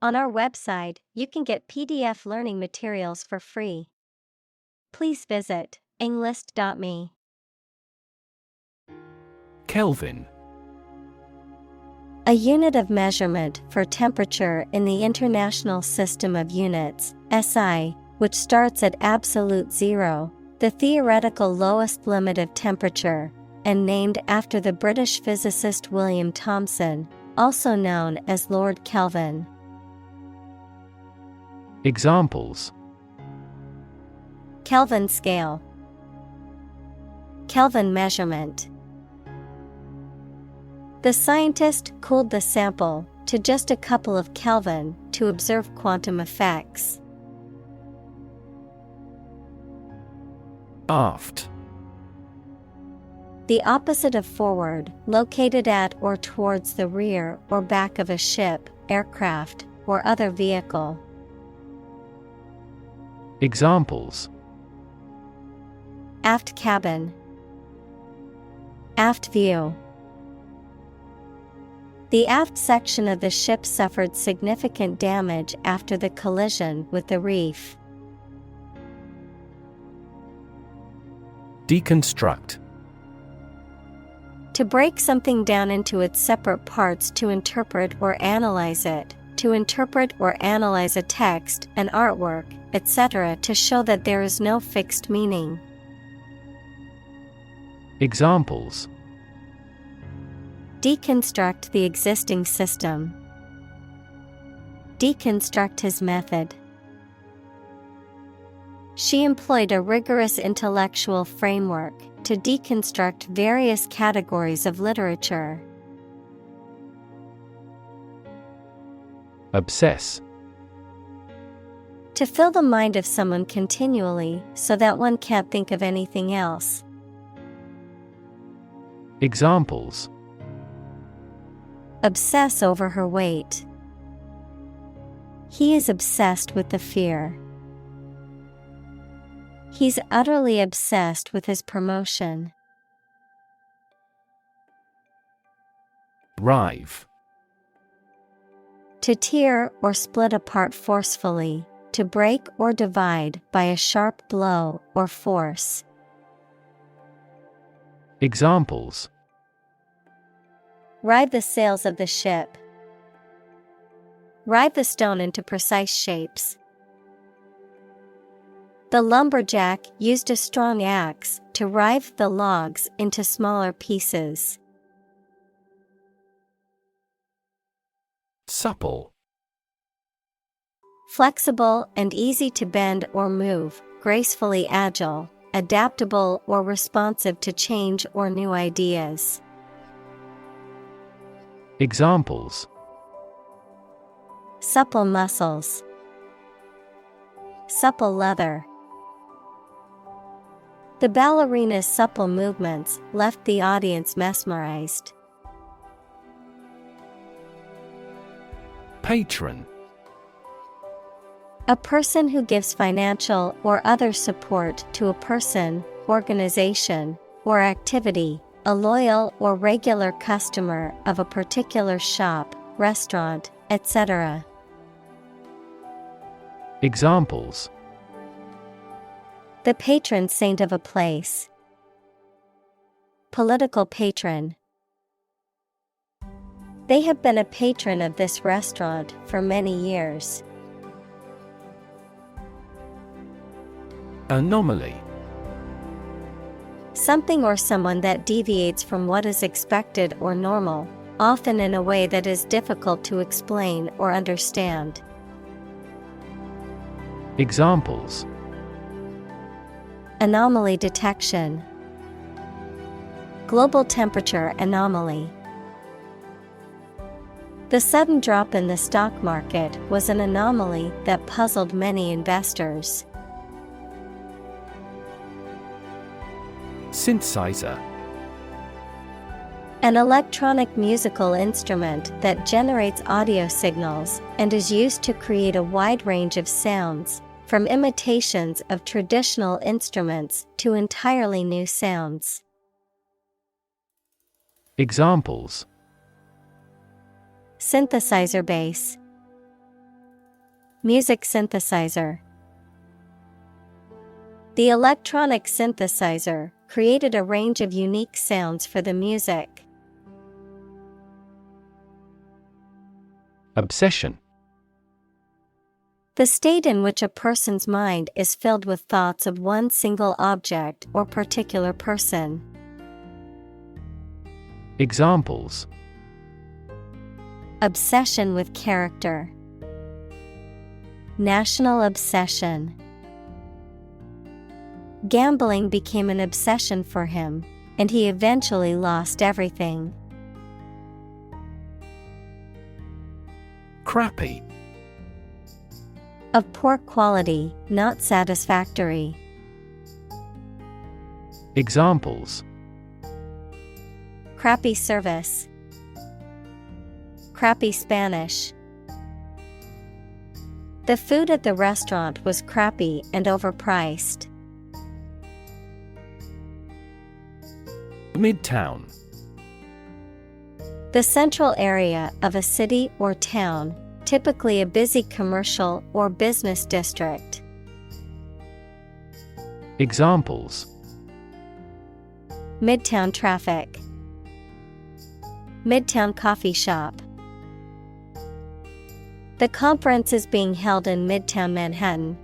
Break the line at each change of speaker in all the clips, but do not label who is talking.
On our website, you can get PDF learning materials for free. Please visit englist.me.
Kelvin.
A unit of measurement for temperature in the International System of Units, SI, which starts at absolute zero, the theoretical lowest limit of temperature, and named after the British physicist William Thomson, also known as Lord Kelvin.
Examples:
Kelvin scale, Kelvin measurement. The scientist cooled the sample to just a couple of Kelvin to observe quantum effects.
Aft.
The opposite of forward, located at or towards the rear or back of a ship, aircraft, or other vehicle.
Examples:
Aft cabin, aft view. The aft section of the ship suffered significant damage after the collision with the reef.
Deconstruct.
To break something down into its separate parts to interpret or analyze it, to interpret or analyze a text, an artwork, etc. to show that there is no fixed meaning.
Examples:
Deconstruct the existing system. Deconstruct his method. She employed a rigorous intellectual framework to deconstruct various categories of literature.
Obsess.
To fill the mind of someone continually so that one can't think of anything else.
Examples:
Obsess over her weight. He is obsessed with the fear. He's utterly obsessed with his promotion.
Rive.
To tear or split apart forcefully, to break or divide by a sharp blow or force.
Examples:
Rive the sails of the ship. Rive the stone into precise shapes. The lumberjack used a strong axe to rive the logs into smaller pieces.
Supple.
Flexible and easy to bend or move, gracefully agile, adaptable or responsive to change or new ideas.
Examples:
Supple muscles. Supple leather. The ballerina's supple movements left the audience mesmerized.
Patron.
A person who gives financial or other support to a person, organization, or activity, a loyal or regular customer of a particular shop, restaurant, etc.
Examples:
The patron saint of a place. Political patron. They have been a patron of this restaurant for many years.
Anomaly.
Something or someone that deviates from what is expected or normal, often in a way that is difficult to explain or understand.
Examples:
Anomaly detection. Global temperature anomaly. The sudden drop in the stock market was an anomaly that puzzled many investors.
Synthesizer.
An electronic musical instrument that generates audio signals and is used to create a wide range of sounds, from imitations of traditional instruments to entirely new sounds.
Examples:
Synthesizer bass. Music synthesizer. The electronic synthesizer created a range of unique sounds for the music.
Obsession.
The state in which a person's mind is filled with thoughts of one single object or particular person.
Examples:
obsession with character, national obsession. Gambling became an obsession for him, and he eventually lost everything.
Crappy.
Of poor quality, not satisfactory.
Examples:
crappy service, crappy Spanish. The food at the restaurant was crappy and overpriced.
Midtown.
The central area of a city or town, typically a busy commercial or business district.
Examples:
midtown traffic, midtown coffee shop. The conference is being held in Midtown Manhattan.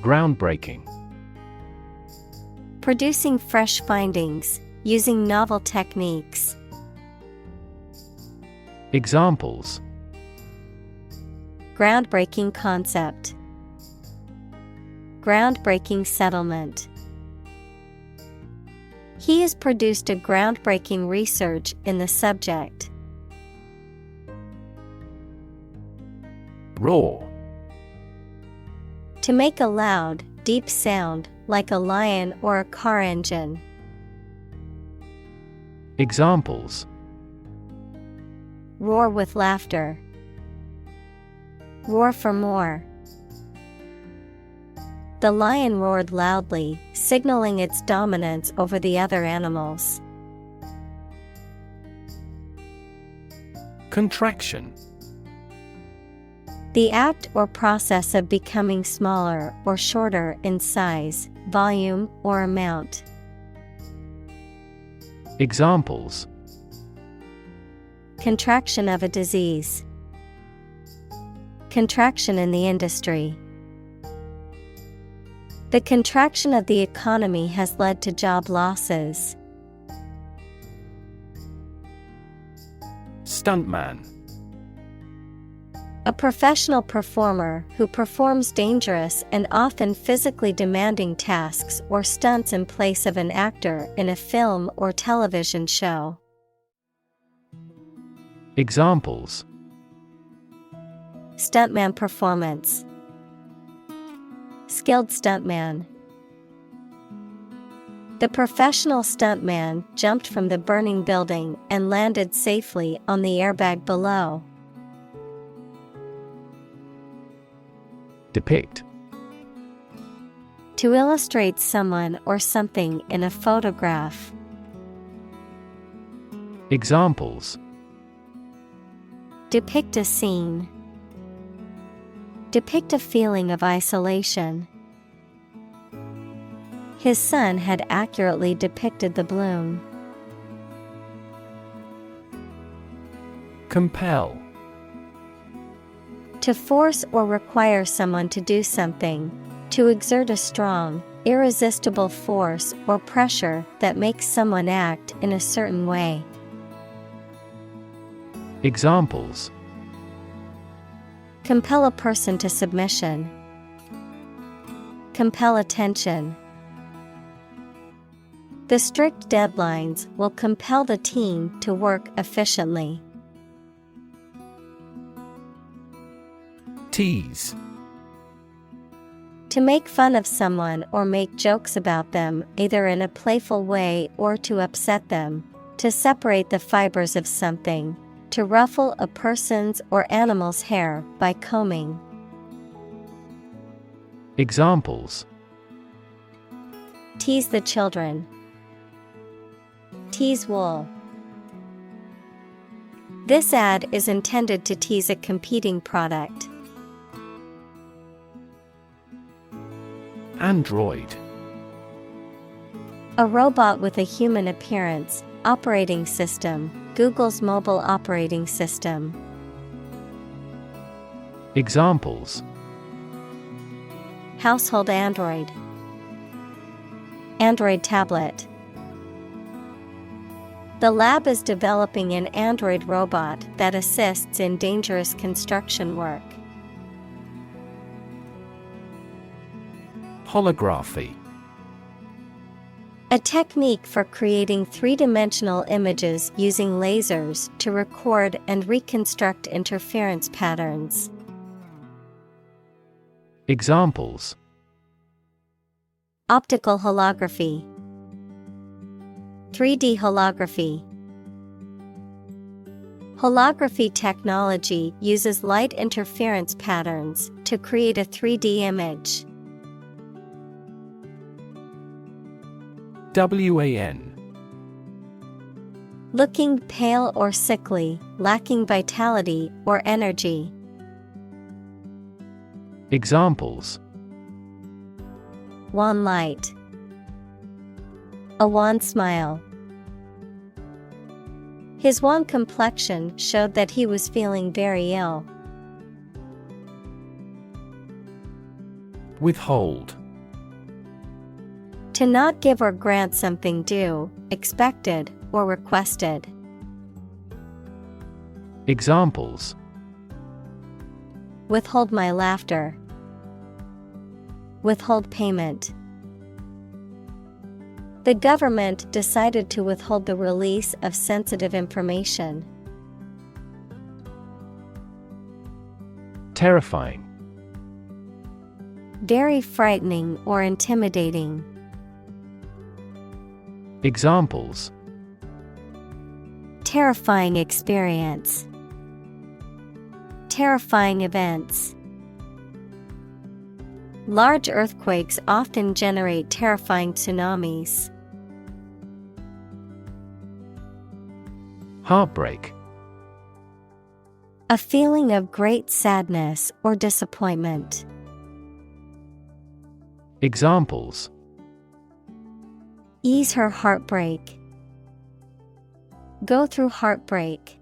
Groundbreaking.
Producing fresh findings, using novel techniques.
Examples:
groundbreaking concept, groundbreaking settlement. He has produced a groundbreaking research in the subject.
Roar.
To make a loud, deep sound, like a lion or a car engine.
Examples:
roar with laughter, roar for more. The lion roared loudly, signaling its dominance over the other animals.
Contraction.
The act or process of becoming smaller or shorter in size, volume, or amount.
Examples:
contraction of a disease, contraction in the industry. The contraction of the economy has led to job losses.
Stuntman.
A professional performer who performs dangerous and often physically demanding tasks or stunts in place of an actor in a film or television show.
Examples:
stuntman performance, skilled stuntman. The professional stuntman jumped from the burning building and landed safely on the airbag below.
Depict.
To illustrate someone or something in a photograph.
Examples:
depict a scene, depict a feeling of isolation. His son had accurately depicted the bloom.
Compel.
To force or require someone to do something, to exert a strong, irresistible force or pressure that makes someone act in a certain way.
Examples:
compel a person to submission, compel attention. The strict deadlines will compel the team to work efficiently.
Tease.
To make fun of someone or make jokes about them, either in a playful way or to upset them. To separate the fibers of something. To ruffle a person's or animal's hair by combing.
Examples:
tease the children, tease wool. This ad is intended to tease a competing product.
Android.
A robot with a human appearance. Operating system. Google's mobile operating system.
Examples:
Household Android. Android tablet. The lab is developing an android robot that assists in dangerous construction work.
Holography.
A technique for creating three-dimensional images using lasers to record and reconstruct interference patterns.
Examples:
Optical holography. 3D holography. Holography technology uses light interference patterns to create a 3D image.
WAN.
Looking pale or sickly, lacking vitality or energy.
Examples:
Wan light. A wan smile. His wan complexion showed that he was feeling very ill.
Withhold.
To not give or grant something due, expected, or requested.
Examples:
Withhold my laughter. Withhold payment. The government decided to withhold the release of sensitive information.
Terrifying.
Very frightening or intimidating.
Examples:
Terrifying experience. Terrifying events. Large earthquakes often generate terrifying tsunamis.
Heartbreak.
A feeling of great sadness or disappointment.
Examples:
Ease her heartbreak. Go through heartbreak.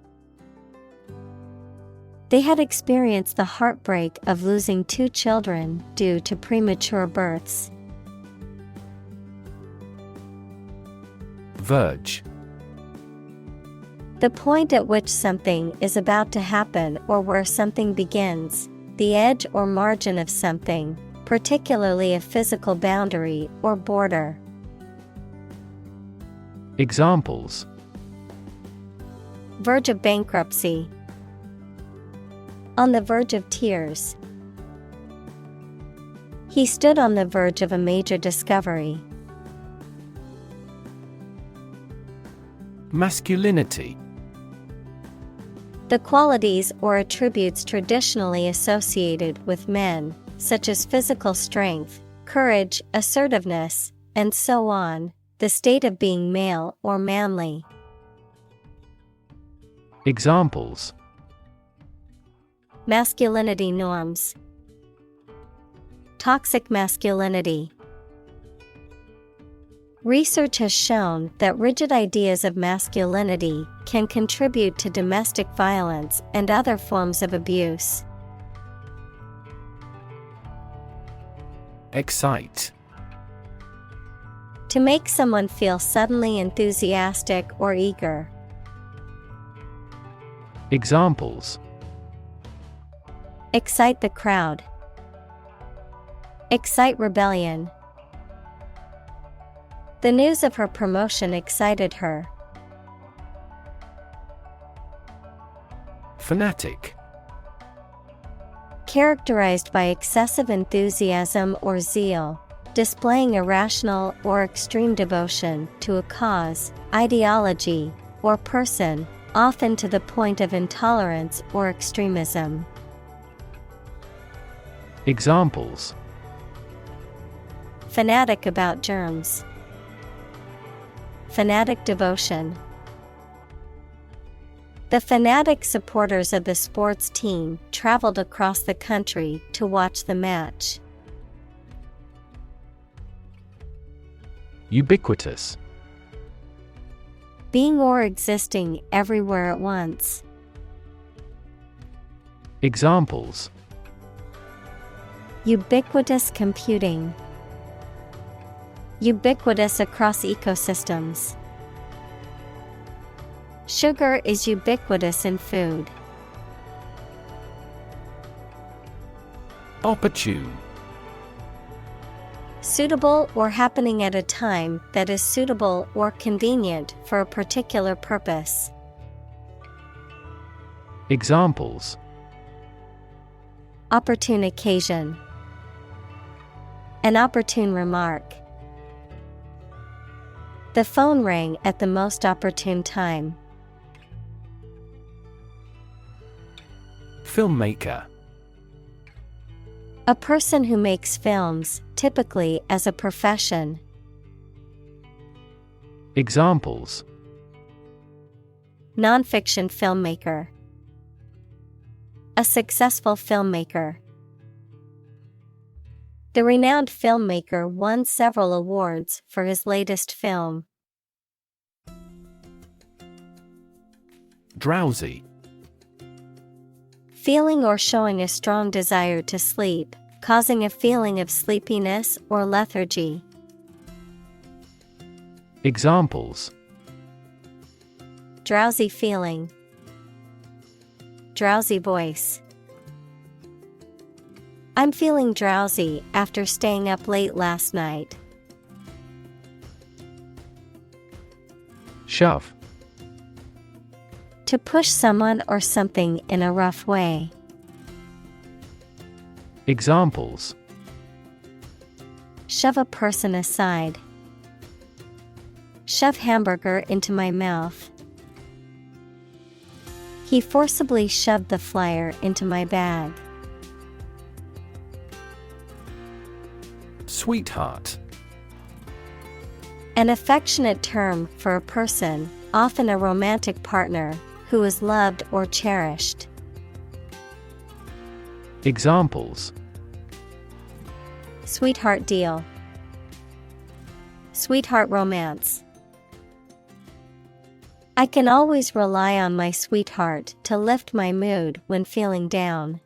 They had experienced the heartbreak of losing 2 children due to premature births.
Verge.
The point at which something is about to happen or where something begins, the edge or margin of something, particularly a physical boundary or border.
Examples:
Verge of bankruptcy. On the verge of tears. He stood on the verge of a major discovery.
Masculinity.
The qualities or attributes traditionally associated with men, such as physical strength, courage, assertiveness, and so on, the state of being male or manly.
Examples:
Masculinity norms. Toxic masculinity. Research has shown that rigid ideas of masculinity can contribute to domestic violence and other forms of abuse.
Excite.
To make someone feel suddenly enthusiastic or eager.
Examples:
Excite the crowd. Excite rebellion. The news of her promotion excited her.
Fanatic.
Characterized by excessive enthusiasm or zeal, displaying irrational or extreme devotion to a cause, ideology, or person, often to the point of intolerance or extremism.
Examples:
Fanatic about germs. Fanatic devotion. The fanatic supporters of the sports team traveled across the country to watch the match.
Ubiquitous.
Being or existing everywhere at once.
Examples:
Ubiquitous computing. Ubiquitous across ecosystems. Sugar is ubiquitous in food.
Opportune.
Suitable or happening at a time that is suitable or convenient for a particular purpose.
Examples:
Opportune occasion. An opportune remark. The phone rang at the most opportune time.
Filmmaker.
A person who makes films, typically as a profession.
Examples:
Nonfiction filmmaker. A successful filmmaker. The renowned filmmaker won several awards for his latest film.
Drowsy.
Feeling or showing a strong desire to sleep, causing a feeling of sleepiness or lethargy.
Examples:
Drowsy feeling. Drowsy voice. I'm feeling drowsy after staying up late last night.
Shove.
To push someone or something in a rough way.
Examples:
Shove a person aside. Shove hamburger into my mouth. He forcibly shoved the flyer into my bag.
Sweetheart.
An affectionate term for a person, often a romantic partner, who is loved or cherished.
Examples:
Sweetheart deal. Sweetheart romance. I can always rely on my sweetheart to lift my mood when feeling down.